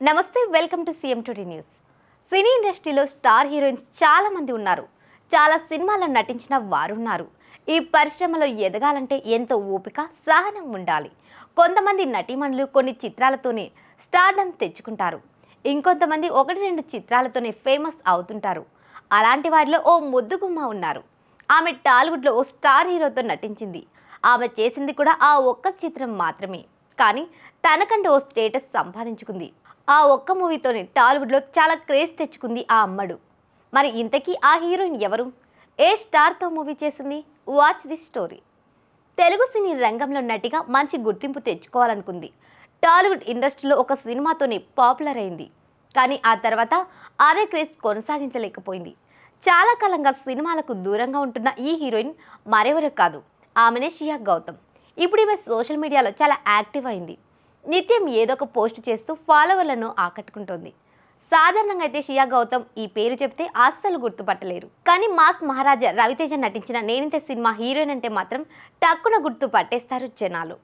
నమస్తే, welcome to CM today news. Cine ఇండస్ట్రీలో star heroines చాలా మంది ఉన్నారు. చాలా సినిమాల్లో నటించిన వారున్నారు. ఈ పరిశ్రమలో ఎదగాలంటే ఎంతో ఓపిక, సహనం ఉండాలి. కొంతమంది నటీమణులు కొన్ని చిత్రాలతోనే స్టార్డమ్ తెచ్చుకుంటారు. ఇంకొంతమంది 1-2 చిత్రాలతోనే ఫేమస్ అవుతుంటారు. అలాంటి వారిలో ఓ ముద్దుగుమ్మ ఉన్నారు. ఆమె టాలీవుడ్లో ఓ స్టార్ హీరోతో నటించింది. ఆమె చేసింది కూడా ఆ ఒక్క చిత్రం మాత్రమే. కానీ తనకంటే ఓ స్టేటస్ సంపాదించుకుంది. ఆ ఒక్క మూవీతోనే టాలీవుడ్లో చాలా క్రేజ్ తెచ్చుకుంది ఆ అమ్మడు. మరి ఇంతకీ ఆ హీరోయిన్ ఎవరు? ఏ స్టార్తో మూవీ చేసింది? Watch the story. Telugu cine రంగంలో నటిగా మంచి గుర్తింపు తెచ్చుకోవాలనుకుంది. టాలీవుడ్ ఇండస్ట్రీలో ఒక సినిమాతోనే పాపులర్ అయింది. కానీ ఆ తర్వాత అదే క్రేజ్ కొనసాగించలేకపోయింది. చాలా కాలంగా సినిమాలకు దూరంగా ఉంటున్న ఈ హీరోయిన్ మరెవరో కాదు, ఆమెనే షియా గౌతమ్. ఇప్పుడు ఈమె సోషల్ మీడియాలో చాలా యాక్టివ్ అయింది. నిత్యం ఏదో ఒక పోస్ట్ చేస్తూ ఫాలోవర్లను ఆకట్టుకుంటోంది. సాధారణంగా అయితే షియా గౌతమ్ ఈ పేరు చెప్తే అస్సలు గుర్తుపట్టలేరు. కానీ మాస్ మహారాజా రవితేజ నటించిన నేనింతే సినిమా హీరోయిన్ అంటే మాత్రం టక్కున గుర్తు పట్టేస్తారు జనాలు.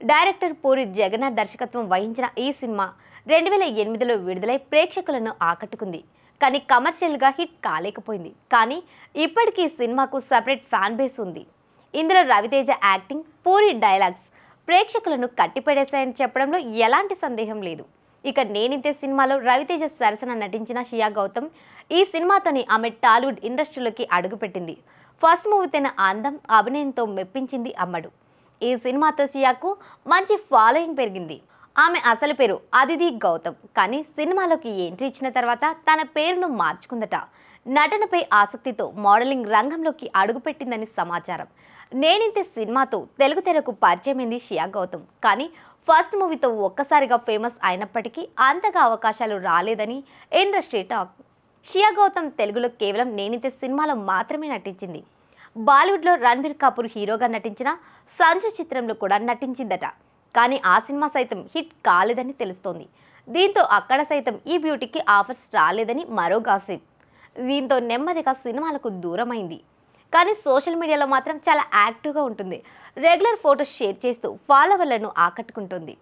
డైరెక్టర్ పూరి జగన్నాథ్ దర్శకత్వం వహించిన ఈ సినిమా 2008లో విడుదలై ప్రేక్షకులను ఆకట్టుకుంది. కానీ కమర్షియల్గా హిట్ కాలేకపోయింది. కానీ ఇప్పటికీ సినిమాకు సపరేట్ ఫ్యాన్ బేస్ ఉంది. ఇందులో రవితేజ యాక్టింగ్, పూరి డైలాగ్స్ ప్రేక్షకులను కట్టిపడేశాయని చెప్పడంలో ఎలాంటి సందేహం లేదు. ఇక నేనింతే సినిమాలో రవితేజ సరసన నటించిన షియా గౌతమ్ ఈ సినిమాతోనే ఆమె టాలీవుడ్ ఇండస్ట్రీలోకి అడుగుపెట్టింది. ఫస్ట్ మూవీ తన అందం, అభినయంతో మెప్పించింది అమ్మడు. ఈ సినిమాతో షియాకు మంచి ఫాలోయింగ్ పెరిగింది. ఆమె అసలు పేరు అదితి గౌతమ్. కానీ సినిమాలోకి ఎంట్రీ ఇచ్చిన తర్వాత తన పేరును మార్చుకుందట. నటనపై ఆసక్తితో మోడలింగ్ రంగంలోకి అడుగుపెట్టిందని సమాచారం. నేనింతే సినిమాతో తెలుగు తెరకు పరిచయమైంది షియా గౌతమ్. కానీ ఫస్ట్ మూవీతో ఒక్కసారిగా ఫేమస్ అయినప్పటికీ అంతగా అవకాశాలు రాలేదని ఇండస్ట్రీ టాక్. షియా గౌతమ్ తెలుగులో కేవలం నేనింతే సినిమాలో మాత్రమే నటించింది. బాలీవుడ్లో రణబీర్ కపూర్ హీరోగా నటించిన సంజు చిత్రంలో కూడా నటించిందట. కానీ ఆ సినిమా సైతం హిట్ కాలేదని తెలుస్తోంది. దీంతో అక్కడ సైతం ఈ బ్యూటీకి ఆఫర్స్ రాలేదని మరో గాసిప్. దీంతో నెమ్మదిగా సినిమాలకు దూరమైంది. కానీ సోషల్ మీడియాలో మాత్రం చాలా యాక్టివ్గా ఉంటుంది. రెగ్యులర్ ఫోటోస్ షేర్ చేస్తూ ఫాలోవర్లను ఆకట్టుకుంటుంది.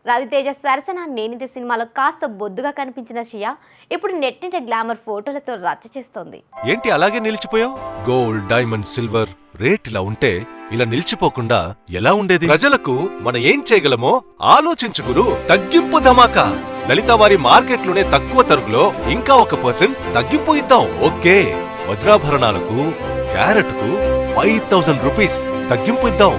రవితేజ సరసన నేనింతే సినిమాలో కాస్త బొద్దుగా కనిపించిన షియా ఇప్పుడు నెట్టింట గ్లామర్ ఫోటోలతో రచ్చ చేస్తోంది. ఏంటి అలాగే నిలిచిపోయావు? గోల్డ్, డైమండ్, సిల్వర్ రేట్ ఇలా ఉంటే ఇలా నిలిచిపోకుండా ఎలా ఉండేది? ప్రజలకు మనం ఏం చేయగలమో ఆలోచించుకురు. తగ్గింపు ధమాకా. లలిత వారి మార్కెట్లోనే తక్కువ తరుగులో ఇంకా 1% తగ్గింపు ఇద్దాం. ఓకే, వజ్రాభరణాలకు క్యారెట్ కు 5000 రూపీస్ తగ్గింపు ఇద్దాం.